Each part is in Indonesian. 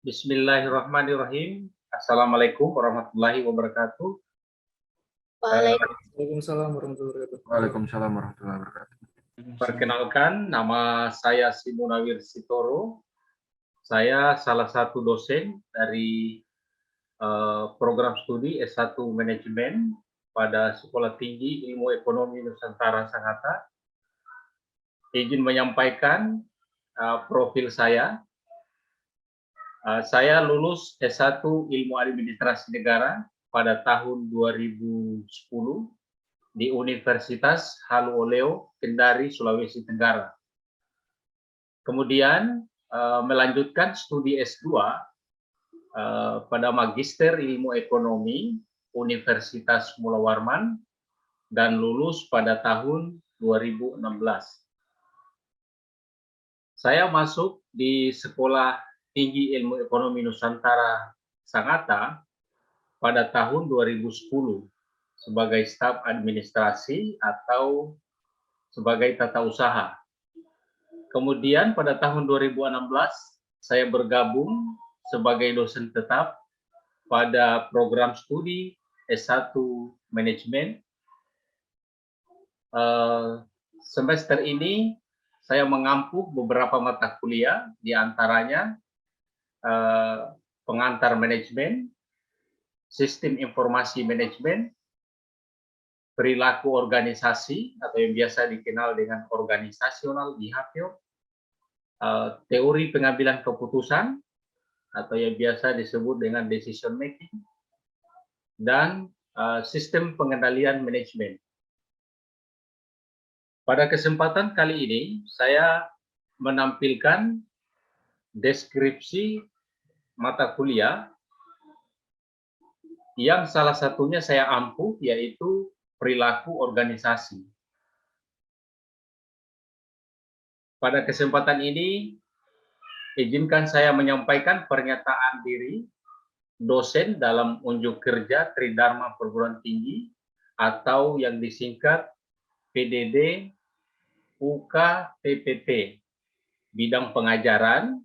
Bismillahirrahmanirrahim. Assalamualaikum warahmatullahi wabarakatuh. Eh, Waalaikumsalam warahmatullahi wabarakatuh. Waalaikumsalam warahmatullahi wabarakatuh. Perkenalkan, nama saya Simunawir Sitoro. Saya salah satu dosen dari program studi S1 Manajemen pada Sekolah Tinggi Ilmu Ekonomi Nusantara Sangatta. Izin menyampaikan profil saya. Saya lulus S1 Ilmu Administrasi Negara pada tahun 2010 di Universitas Haluoleo, Kendari, Sulawesi Tenggara. Kemudian melanjutkan studi S2 pada Magister Ilmu Ekonomi Universitas Mula Warman dan lulus pada tahun 2016. Saya masuk di Sekolah Tinggi Ilmu Ekonomi Nusantara Sangatta pada tahun 2010 sebagai staf administrasi atau sebagai tata usaha. Kemudian pada tahun 2016 saya bergabung sebagai dosen tetap pada program studi S1 Manajemen. Semester ini saya mengampu beberapa mata kuliah, di antaranya pengantar manajemen, sistem informasi manajemen, perilaku organisasi atau yang biasa dikenal dengan organisasional behavior, teori pengambilan keputusan atau yang biasa disebut dengan decision making, dan sistem pengendalian manajemen. Pada kesempatan kali ini saya menampilkan deskripsi mata kuliah yang salah satunya saya ampu, yaitu perilaku organisasi. Pada kesempatan ini, izinkan saya menyampaikan pernyataan diri dosen dalam unjuk kerja Tridharma Perguruan Tinggi atau yang disingkat PDD UK TPP, bidang pengajaran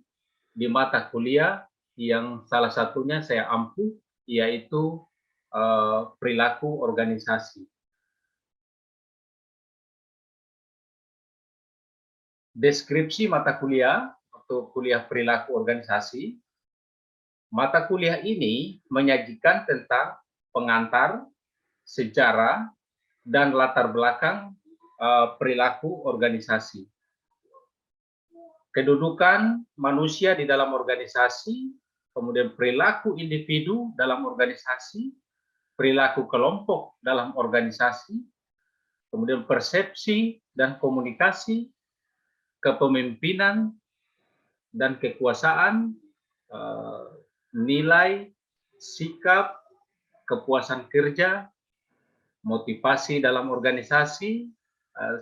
di mata kuliah yang salah satunya saya ampu, yaitu perilaku organisasi. Deskripsi mata kuliah untuk kuliah perilaku organisasi. Mata kuliah ini menyajikan tentang pengantar, sejarah, dan latar belakang perilaku organisasi. Kedudukan manusia di dalam organisasi, kemudian perilaku individu dalam organisasi, perilaku kelompok dalam organisasi, kemudian persepsi dan komunikasi, kepemimpinan dan kekuasaan, nilai, sikap, kepuasan kerja, motivasi dalam organisasi,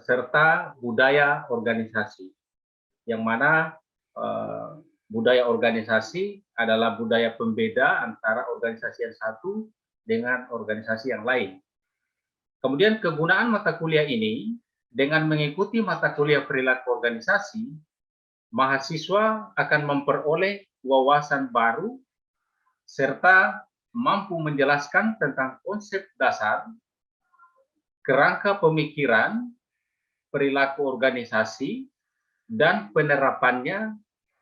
serta budaya organisasi. Yang mana budaya organisasi adalah budaya pembeda antara organisasi yang satu dengan organisasi yang lain. Kemudian kegunaan mata kuliah ini, dengan mengikuti mata kuliah perilaku organisasi, mahasiswa akan memperoleh wawasan baru serta mampu menjelaskan tentang konsep dasar, kerangka pemikiran, perilaku organisasi, dan penerapannya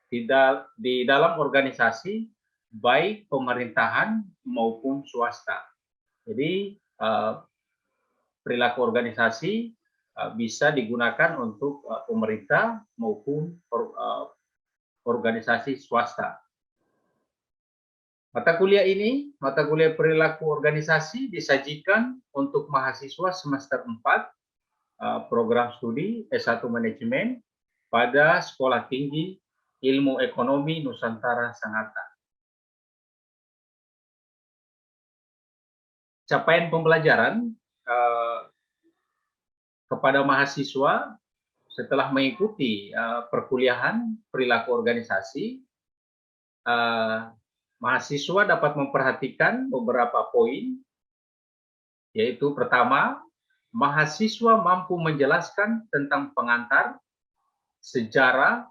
di dalam organisasi baik pemerintahan maupun swasta. Jadi perilaku organisasi bisa digunakan untuk pemerintah maupun organisasi swasta. Mata kuliah ini, mata kuliah perilaku organisasi, disajikan untuk mahasiswa semester 4 program studi S1 Manajemen pada Sekolah Tinggi Ilmu Ekonomi Nusantara Sangatta. Capaian pembelajaran kepada mahasiswa setelah mengikuti perkuliahan perilaku organisasi, mahasiswa dapat memperhatikan beberapa poin, yaitu pertama, mahasiswa mampu menjelaskan tentang pengantar, sejarah,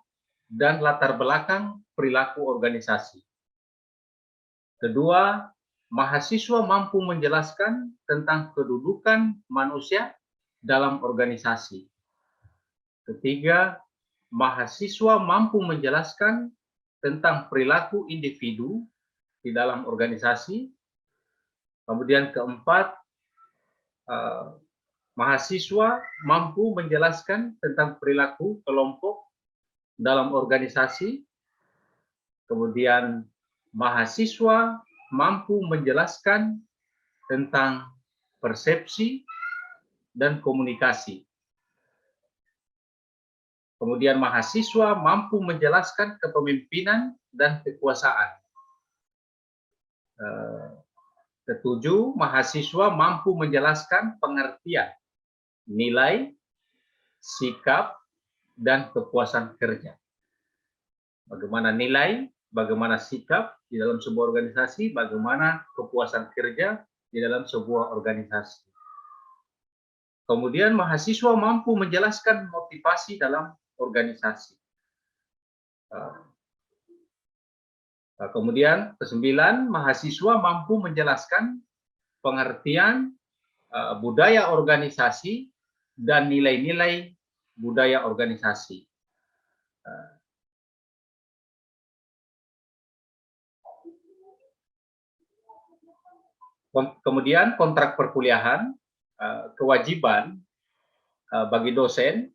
dan latar belakang perilaku organisasi. Kedua, mahasiswa mampu menjelaskan tentang kedudukan manusia dalam organisasi. Ketiga, mahasiswa mampu menjelaskan tentang perilaku individu di dalam organisasi. Kemudian keempat, mahasiswa mampu menjelaskan tentang perilaku kelompok dalam organisasi. Kemudian mahasiswa mampu menjelaskan tentang persepsi dan komunikasi. Kemudian mahasiswa mampu menjelaskan kepemimpinan dan kekuasaan. Ketujuh, mahasiswa mampu menjelaskan pengertian, nilai, sikap, dan kepuasan kerja. Bagaimana nilai, bagaimana sikap di dalam sebuah organisasi, bagaimana kepuasan kerja di dalam sebuah organisasi. Kemudian mahasiswa mampu menjelaskan motivasi dalam organisasi. Kemudian kesembilan, mahasiswa mampu menjelaskan pengertian budaya organisasi dan nilai-nilai budaya organisasi. Kemudian kontrak perkuliahan, kewajiban bagi dosen,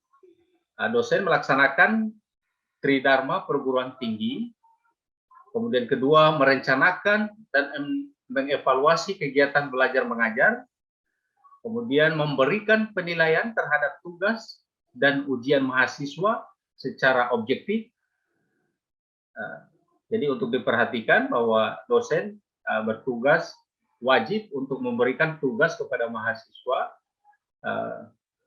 dosen melaksanakan tridharma perguruan tinggi. Kemudian kedua, merencanakan dan mengevaluasi kegiatan belajar mengajar. Kemudian memberikan penilaian terhadap tugas dan ujian mahasiswa secara objektif. Jadi untuk diperhatikan bahwa dosen bertugas wajib untuk memberikan tugas kepada mahasiswa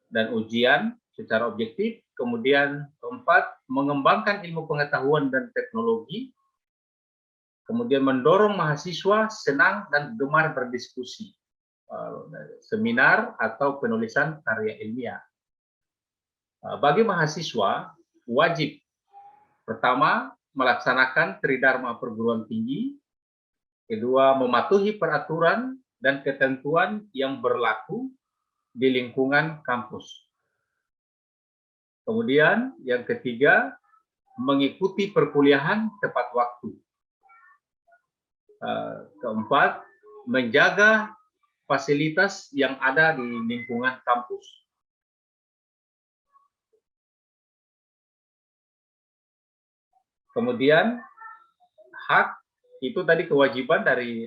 dan ujian secara objektif. Kemudian keempat, mengembangkan ilmu pengetahuan dan teknologi. Kemudian mendorong mahasiswa senang dan gemar berdiskusi, seminar atau penulisan karya ilmiah. Bagi mahasiswa, wajib pertama melaksanakan tridharma perguruan tinggi, kedua mematuhi peraturan dan ketentuan yang berlaku di lingkungan kampus. Kemudian yang ketiga, mengikuti perkuliahan tepat waktu. Keempat, menjaga fasilitas yang ada di lingkungan kampus. Kemudian hak itu tadi kewajiban dari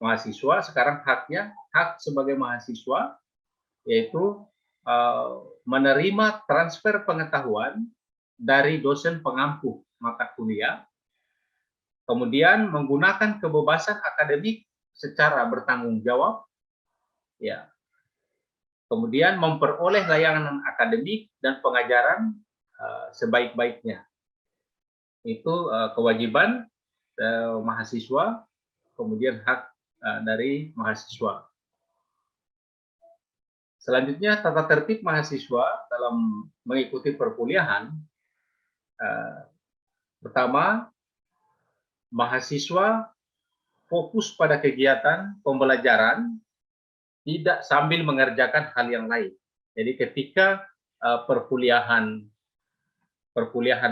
mahasiswa, sekarang haknya, hak sebagai mahasiswa yaitu menerima transfer pengetahuan dari dosen pengampu mata kuliah. Kemudian menggunakan kebebasan akademik secara bertanggung jawab, ya. Kemudian memperoleh layanan akademik dan pengajaran sebaik-baiknya. Itu kewajiban mahasiswa, kemudian hak dari mahasiswa. Selanjutnya tata tertib mahasiswa dalam mengikuti perkuliahan. Pertama, mahasiswa fokus pada kegiatan pembelajaran, tidak sambil mengerjakan hal yang lain. Jadi ketika perkuliahan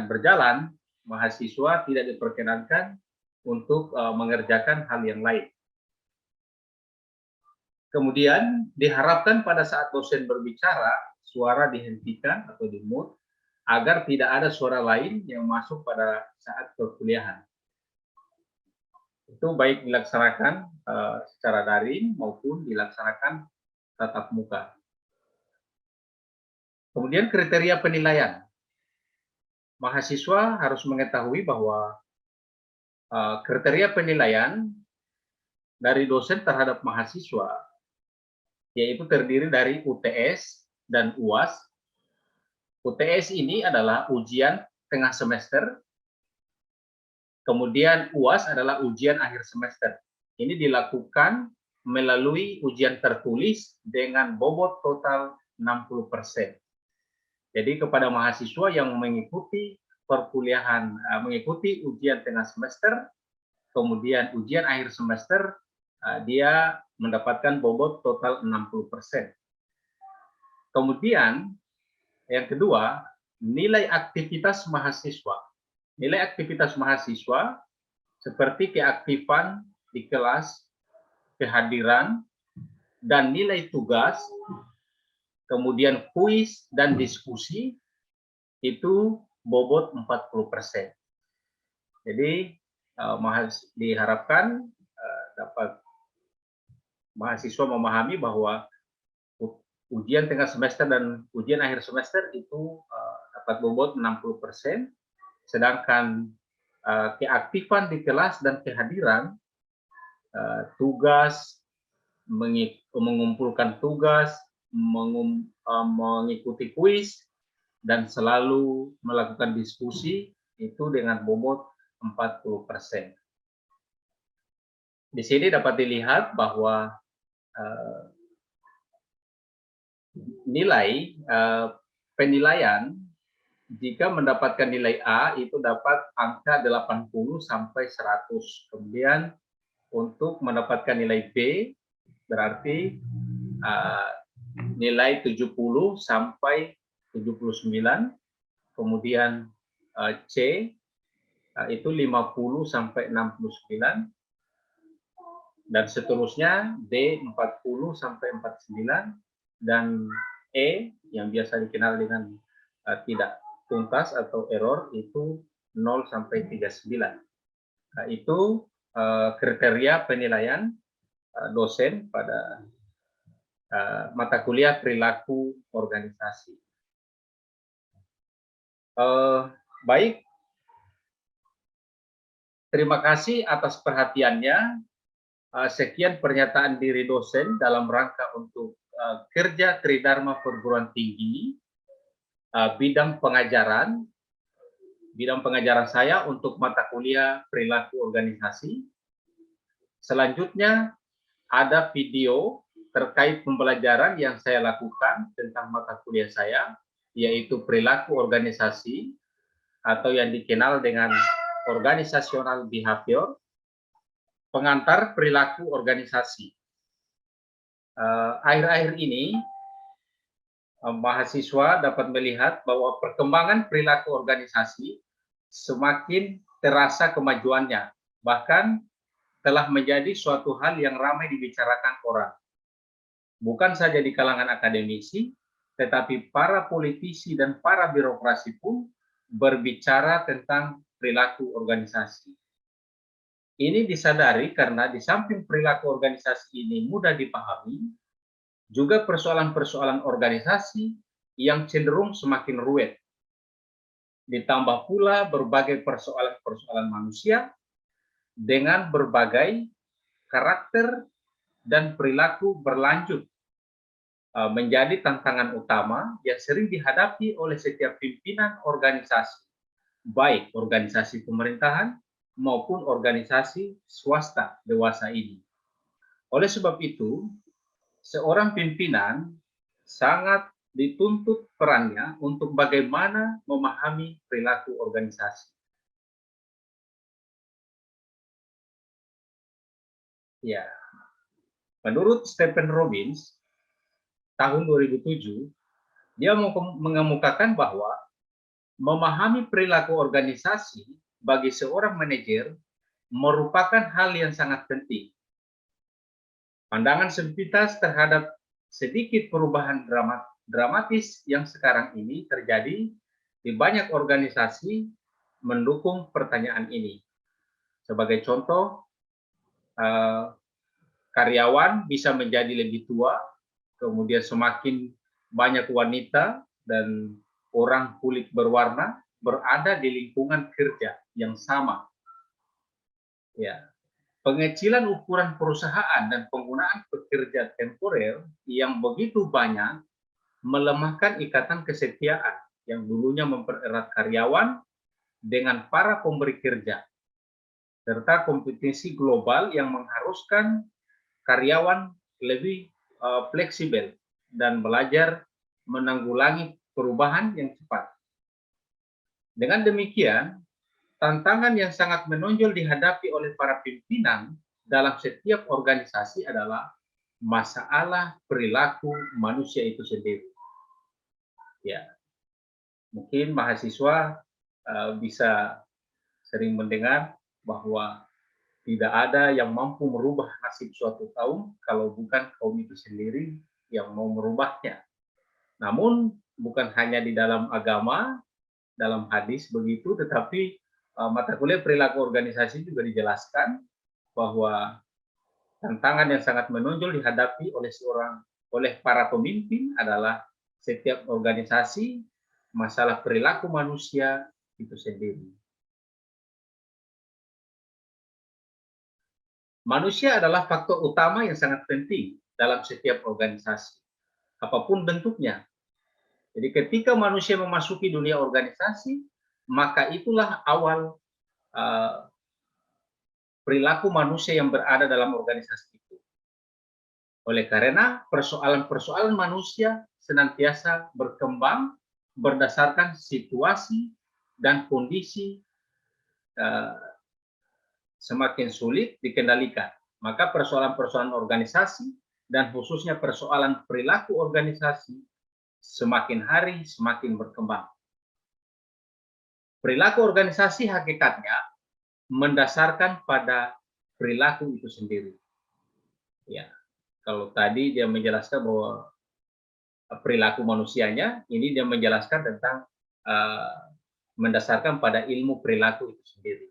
berjalan, mahasiswa tidak diperkenankan untuk mengerjakan hal yang lain. Kemudian diharapkan pada saat dosen berbicara, suara dihentikan atau di-mute agar tidak ada suara lain yang masuk pada saat perkuliahan. Itu baik dilaksanakan secara daring maupun dilaksanakan tatap muka. Kemudian kriteria penilaian. Mahasiswa harus mengetahui bahwa kriteria penilaian dari dosen terhadap mahasiswa yaitu terdiri dari UTS dan UAS. UTS ini adalah ujian tengah semester. Kemudian UAS adalah ujian akhir semester. Ini dilakukan melalui ujian tertulis dengan bobot total 60%. Jadi kepada mahasiswa yang mengikuti perkuliahan, mengikuti ujian tengah semester, kemudian ujian akhir semester dia mendapatkan bobot total 60%. Kemudian yang kedua, nilai aktivitas mahasiswa. Nilai aktivitas mahasiswa seperti keaktifan di kelas, kehadiran, dan nilai tugas, kemudian kuis dan diskusi, itu bobot 40%. Jadi diharapkan dapat mahasiswa memahami bahwa ujian tengah semester dan ujian akhir semester itu dapat bobot 60%, sedangkan keaktifan di kelas dan kehadiran, tugas, mengumpulkan tugas, mengikuti kuis, dan selalu melakukan diskusi itu dengan bobot 40%. Di sini dapat dilihat bahwa nilai penilaian jika mendapatkan nilai A itu dapat angka 80 sampai 100. Kemudian untuk mendapatkan nilai B berarti nilai 70 sampai 79. Kemudian C itu 50 sampai 69. Dan seterusnya D 40 sampai 49. Dan E yang biasa dikenal dengan tidak tuntas atau error itu 0 sampai 39. Itu kriteria penilaian dosen pada mata kuliah perilaku organisasi. Baik, terima kasih atas perhatiannya. Sekian pernyataan diri dosen dalam rangka untuk kerja Tridharma Perguruan Tinggi, bidang pengajaran saya untuk mata kuliah perilaku organisasi. Selanjutnya ada video terkait pembelajaran yang saya lakukan tentang mata kuliah saya, yaitu perilaku organisasi atau yang dikenal dengan organizational behavior, pengantar perilaku organisasi. Akhir-akhir ini mahasiswa dapat melihat bahwa perkembangan perilaku organisasi semakin terasa kemajuannya, bahkan telah menjadi suatu hal yang ramai dibicarakan orang. Bukan saja di kalangan akademisi, tetapi para politisi dan para birokrasi pun berbicara tentang perilaku organisasi. Ini disadari karena di samping perilaku organisasi ini mudah dipahami, juga persoalan-persoalan organisasi yang cenderung semakin ruwet. Ditambah pula berbagai persoalan-persoalan manusia dengan berbagai karakter dan perilaku berlanjut menjadi tantangan utama yang sering dihadapi oleh setiap pimpinan organisasi, baik organisasi pemerintahan maupun organisasi swasta dewasa ini. Oleh sebab itu, seorang pimpinan sangat dituntut perannya untuk bagaimana memahami perilaku organisasi. Ya, menurut Stephen Robbins, tahun 2007, dia mengemukakan bahwa memahami perilaku organisasi bagi seorang manajer merupakan hal yang sangat penting. Pandangan Sempitas terhadap sedikit perubahan dramatis yang sekarang ini terjadi di banyak organisasi mendukung pertanyaan ini. Sebagai contoh, karyawan bisa menjadi lebih tua, kemudian semakin banyak wanita dan orang kulit berwarna berada di lingkungan kerja yang sama. Ya, pengecilan ukuran perusahaan dan penggunaan pekerja temporer yang begitu banyak melemahkan ikatan kesetiaan yang dulunya mempererat karyawan dengan para pemberi kerja, serta kompetisi global yang mengharuskan karyawan lebih fleksibel dan belajar menanggulangi perubahan yang cepat. Dengan demikian, tantangan yang sangat menonjol dihadapi oleh para pimpinan dalam setiap organisasi adalah masalah perilaku manusia itu sendiri. Ya, mungkin mahasiswa bisa sering mendengar bahwa tidak ada yang mampu merubah nasib suatu kaum kalau bukan kaum itu sendiri yang mau merubahnya. Namun bukan hanya di dalam agama, dalam hadis begitu, tetapi mata kuliah perilaku organisasi juga dijelaskan bahwa tantangan yang sangat menonjol dihadapi oleh para pemimpin adalah setiap organisasi masalah perilaku manusia itu sendiri. Manusia adalah faktor utama yang sangat penting dalam setiap organisasi, apapun bentuknya. Jadi ketika manusia memasuki dunia organisasi, maka itulah awal perilaku manusia yang berada dalam organisasi itu. Oleh karena persoalan-persoalan manusia senantiasa berkembang berdasarkan situasi dan kondisi semakin sulit dikendalikan. Maka persoalan-persoalan organisasi dan khususnya persoalan perilaku organisasi semakin hari semakin berkembang. Perilaku organisasi hakikatnya mendasarkan pada perilaku itu sendiri. Ya, kalau tadi dia menjelaskan bahwa perilaku manusianya, ini dia menjelaskan tentang mendasarkan pada ilmu perilaku itu sendiri.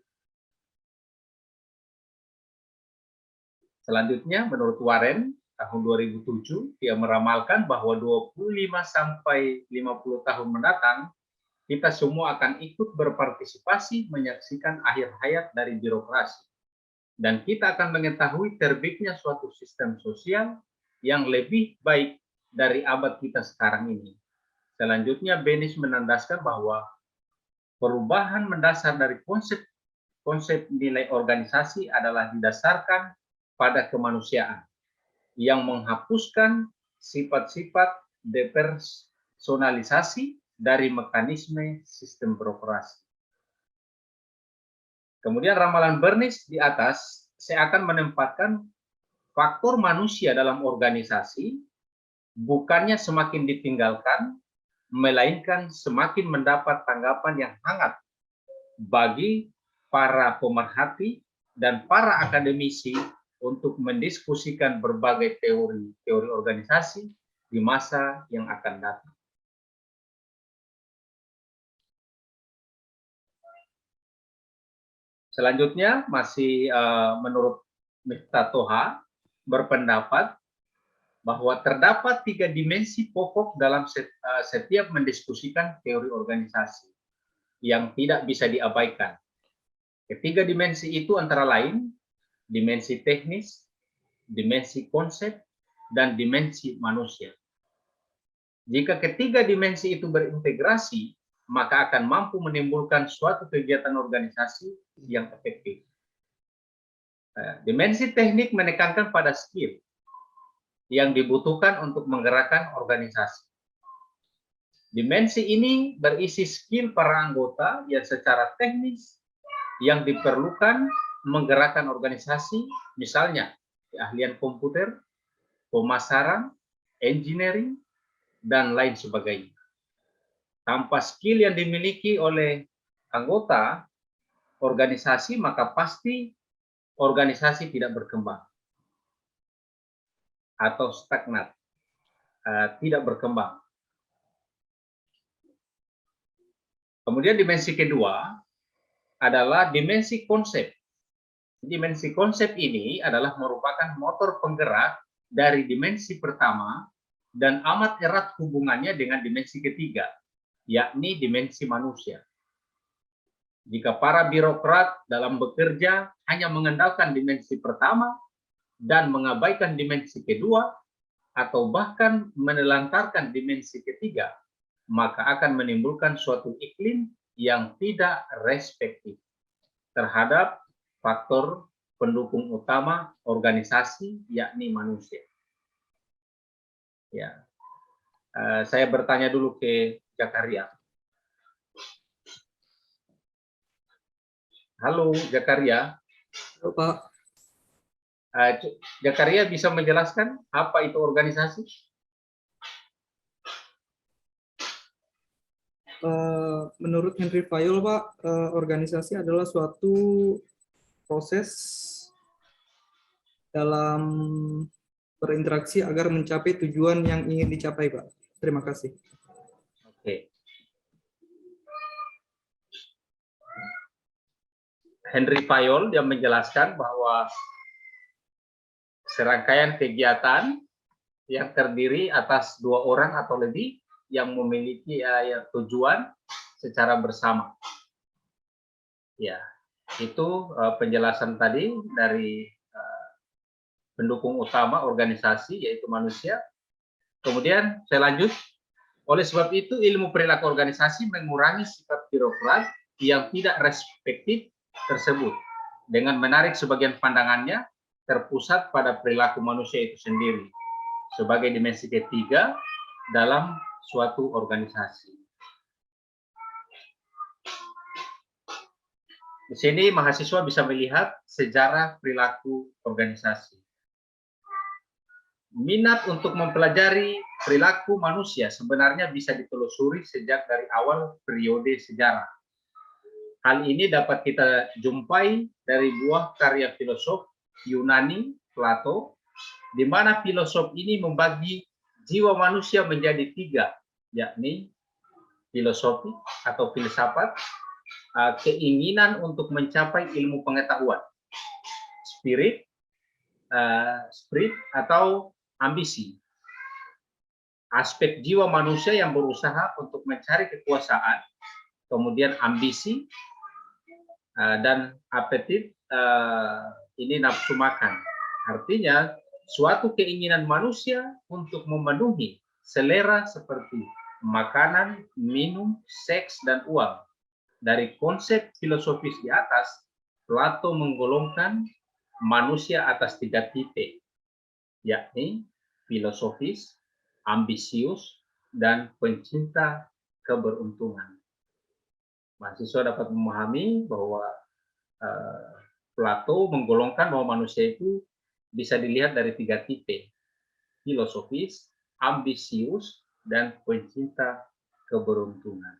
Selanjutnya, menurut Warren, tahun 2007, dia meramalkan bahwa 25 sampai 50 tahun mendatang, kita semua akan ikut berpartisipasi menyaksikan akhir hayat dari birokrasi. Dan kita akan mengetahui terbitnya suatu sistem sosial yang lebih baik dari abad kita sekarang ini. Selanjutnya, Benes menandaskan bahwa perubahan mendasar dari konsep nilai organisasi adalah didasarkan pada kemanusiaan yang menghapuskan sifat-sifat depersonalisasi dari mekanisme sistem birokrasi. Kemudian ramalan Bernays di atas, saya akan menempatkan faktor manusia dalam organisasi bukannya semakin ditinggalkan, melainkan semakin mendapat tanggapan yang hangat bagi para pemerhati dan para akademisi untuk mendiskusikan berbagai teori organisasi di masa yang akan datang. Selanjutnya, masih menurut Miftah Toha, berpendapat bahwa terdapat 3 dimensi pokok dalam setiap mendiskusikan teori organisasi yang tidak bisa diabaikan. Ketiga dimensi itu antara lain dimensi teknis, dimensi konsep, dan dimensi manusia. Jika ketiga dimensi itu berintegrasi, maka akan mampu menimbulkan suatu kegiatan organisasi yang efektif. Dimensi teknik menekankan pada skill yang dibutuhkan untuk menggerakkan organisasi. Dimensi ini berisi skill para anggota yang secara teknis yang diperlukan menggerakkan organisasi, misalnya keahlian komputer, pemasaran, engineering, dan lain sebagainya. Tanpa skill yang dimiliki oleh anggota organisasi, maka pasti organisasi tidak berkembang atau stagnat, tidak berkembang. Kemudian dimensi kedua adalah dimensi konsep. Dimensi konsep ini adalah merupakan motor penggerak dari dimensi pertama dan amat erat hubungannya dengan dimensi ketiga, yakni dimensi manusia. Jika para birokrat dalam bekerja hanya mengandalkan dimensi pertama dan mengabaikan dimensi kedua, atau bahkan menelantarkan dimensi ketiga, maka akan menimbulkan suatu iklim yang tidak respektif terhadap faktor pendukung utama organisasi, yakni manusia. Ya, saya bertanya dulu ke Zakaria. Halo, Jakaria. Halo, Pak. Jakaria bisa menjelaskan apa itu organisasi? Menurut Henry Fayol, Pak, organisasi adalah suatu proses dalam berinteraksi agar mencapai tujuan yang ingin dicapai, Pak. Terima kasih. Oke. Henry Fayol yang menjelaskan bahwa serangkaian kegiatan yang terdiri atas 2 orang atau lebih yang memiliki tujuan secara bersama. Ya, itu penjelasan tadi dari pendukung utama organisasi yaitu manusia. Kemudian saya lanjut. Oleh sebab itu ilmu perilaku organisasi mengurangi sifat birokrat yang tidak respektif tersebut dengan menarik sebagian pandangannya terpusat pada perilaku manusia itu sendiri sebagai dimensi ketiga dalam suatu organisasi. Di sini mahasiswa bisa melihat sejarah perilaku organisasi. Minat untuk mempelajari perilaku manusia sebenarnya bisa ditelusuri sejak dari awal periode sejarah. Hal ini dapat kita jumpai dari buah karya filosof Yunani, Plato, di mana filosof ini membagi jiwa manusia menjadi 3, yakni filosofi atau filsafat, keinginan untuk mencapai ilmu pengetahuan, spirit atau ambisi, aspek jiwa manusia yang berusaha untuk mencari kekuasaan, kemudian ambisi, dan apetit, ini nafsu makan. Artinya suatu keinginan manusia untuk memenuhi selera seperti makanan, minum, seks, dan uang. Dari konsep filosofis di atas, Plato menggolongkan manusia atas 3 tipe, yakni filosofis, ambisius, dan pencinta keberuntungan. Mahasiswa dapat memahami bahwa Plato menggolongkan bahwa manusia itu bisa dilihat dari 3 tipe, filosofis, ambisius, dan pencinta keberuntungan.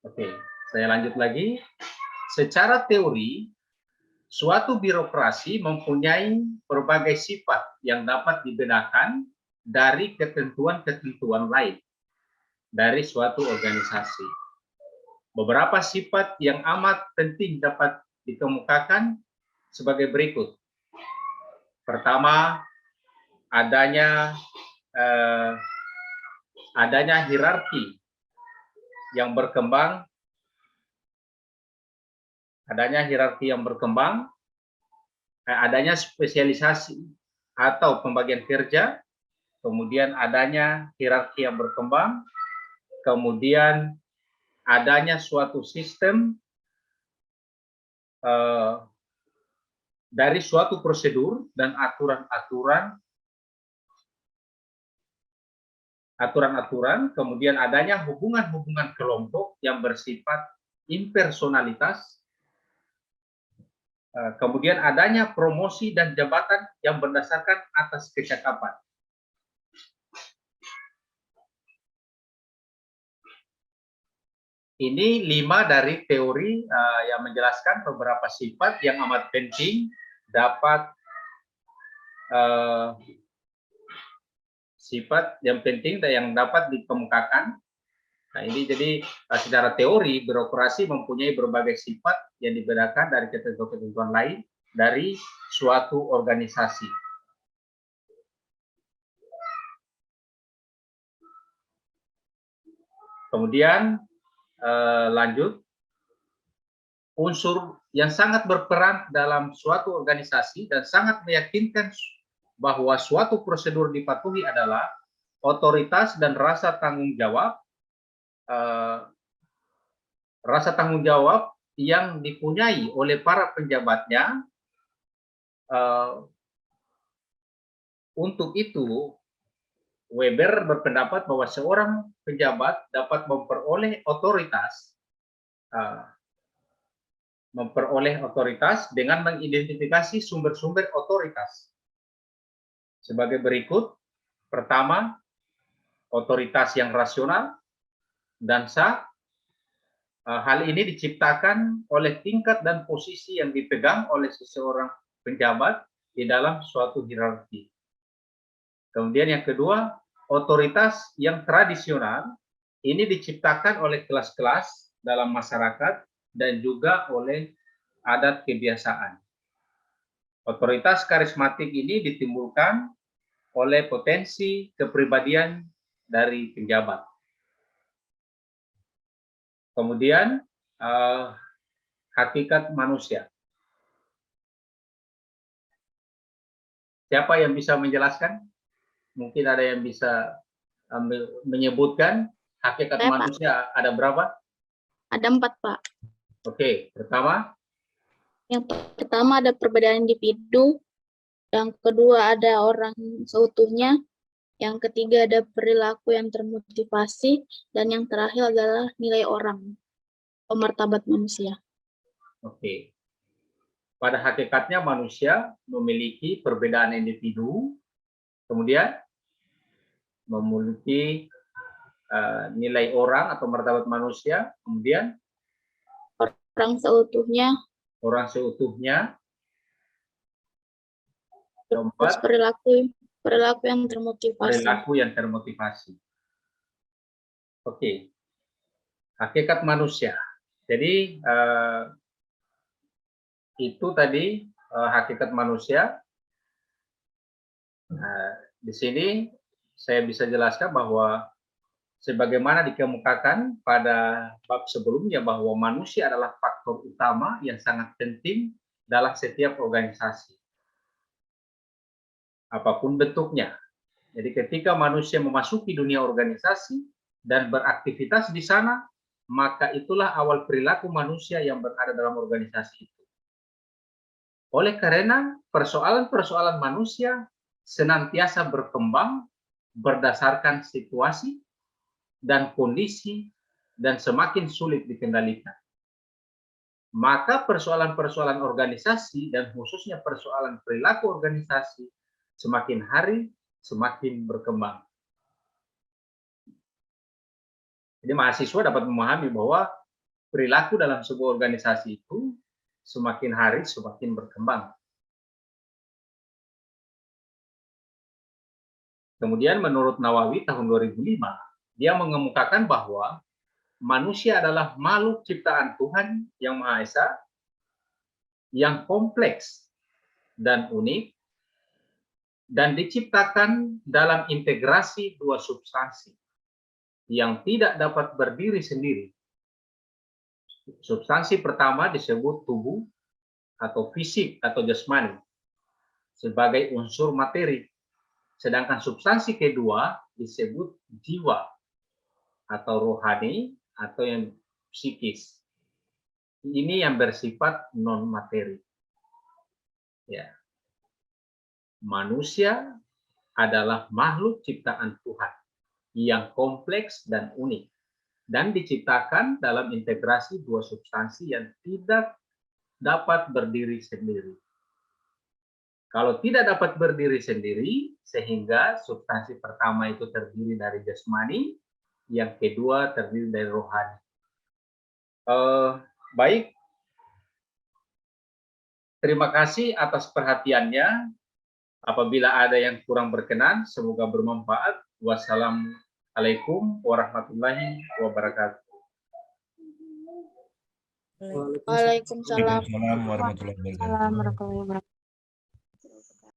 Oke, saya lanjut lagi. Secara teori, suatu birokrasi mempunyai berbagai sifat yang dapat dibedakan dari ketentuan-ketentuan lain dari suatu organisasi. Beberapa sifat yang amat penting dapat dikemukakan sebagai berikut. Pertama, adanya hierarki yang berkembang, adanya spesialisasi atau pembagian kerja, kemudian adanya hierarki yang berkembang, kemudian adanya suatu sistem dari suatu prosedur dan aturan-aturan, kemudian adanya hubungan-hubungan kelompok yang bersifat impersonalitas, kemudian adanya promosi dan jabatan yang berdasarkan atas kecakapan. Ini 5 dari teori yang menjelaskan beberapa sifat yang amat penting dapat dikemukakan. Nah, ini jadi secara teori birokrasi mempunyai berbagai sifat yang dibedakan dari ketentuan-ketentuan lain dari suatu organisasi. Kemudian lanjut, unsur yang sangat berperan dalam suatu organisasi dan sangat meyakinkan bahwa suatu prosedur dipatuhi adalah otoritas dan rasa tanggung jawab yang dipunyai oleh para penjabatnya. Untuk itu Weber berpendapat bahwa seorang pejabat dapat memperoleh otoritas dengan mengidentifikasi sumber-sumber otoritas sebagai berikut. Pertama, otoritas yang rasional dan sah. Hal ini diciptakan oleh tingkat dan posisi yang dipegang oleh seseorang pejabat di dalam suatu hierarki. Kemudian yang kedua, otoritas yang tradisional ini diciptakan oleh kelas-kelas dalam masyarakat dan juga oleh adat kebiasaan. Otoritas karismatik ini ditimbulkan oleh potensi kepribadian dari penjabat. Kemudian hakikat manusia. Siapa yang bisa menjelaskan? Mungkin ada yang bisa menyebutkan hakikat Saya, Pak. manusia ada berapa? Ada 4, Pak. Oke, pertama, Yang pertama ada perbedaan individu, yang kedua ada orang seutuhnya, yang ketiga ada perilaku yang termotivasi, dan yang terakhir adalah nilai orang, martabat manusia. oke. Pada hakikatnya manusia memiliki perbedaan individu, kemudian memiliki nilai orang atau martabat manusia, kemudian Orang seutuhnya, terus keempat, perilaku yang termotivasi. perilaku yang termotivasi. Oke. Hakikat manusia. Jadi itu tadi hakikat manusia. Di sini saya bisa jelaskan bahwa sebagaimana dikemukakan pada bab sebelumnya bahwa manusia adalah faktor utama yang sangat penting dalam setiap organisasi, apapun bentuknya. Jadi ketika manusia memasuki dunia organisasi dan beraktivitas di sana, maka itulah awal perilaku manusia yang berada dalam organisasi itu. Oleh karena persoalan-persoalan manusia senantiasa berkembang berdasarkan situasi dan kondisi dan semakin sulit dikendalikan. Maka persoalan-persoalan organisasi dan khususnya persoalan perilaku organisasi semakin hari semakin berkembang. Jadi mahasiswa dapat memahami bahwa perilaku dalam sebuah organisasi itu semakin hari semakin berkembang. Kemudian menurut Nawawi tahun 2005, dia mengemukakan bahwa manusia adalah makhluk ciptaan Tuhan yang Maha Esa, yang kompleks dan unik, dan diciptakan dalam integrasi dua substansi yang tidak dapat berdiri sendiri. Substansi pertama disebut tubuh atau fisik atau jasmani sebagai unsur materi, sedangkan substansi kedua disebut jiwa atau rohani atau yang psikis. Ini yang bersifat non materi. Ya. Manusia adalah makhluk ciptaan Tuhan yang kompleks dan unik dan diciptakan dalam integrasi dua substansi yang tidak dapat berdiri sendiri. Kalau tidak dapat berdiri sendiri, sehingga substansi pertama itu terdiri dari jasmani, yang kedua terdiri dari rohani. Baik, terima kasih atas perhatiannya. Apabila ada yang kurang berkenan, semoga bermanfaat. Wassalamualaikum warahmatullahi wabarakatuh. Waalaikumsalam Waalaikumsalam warahmatullahi wabarakatuh.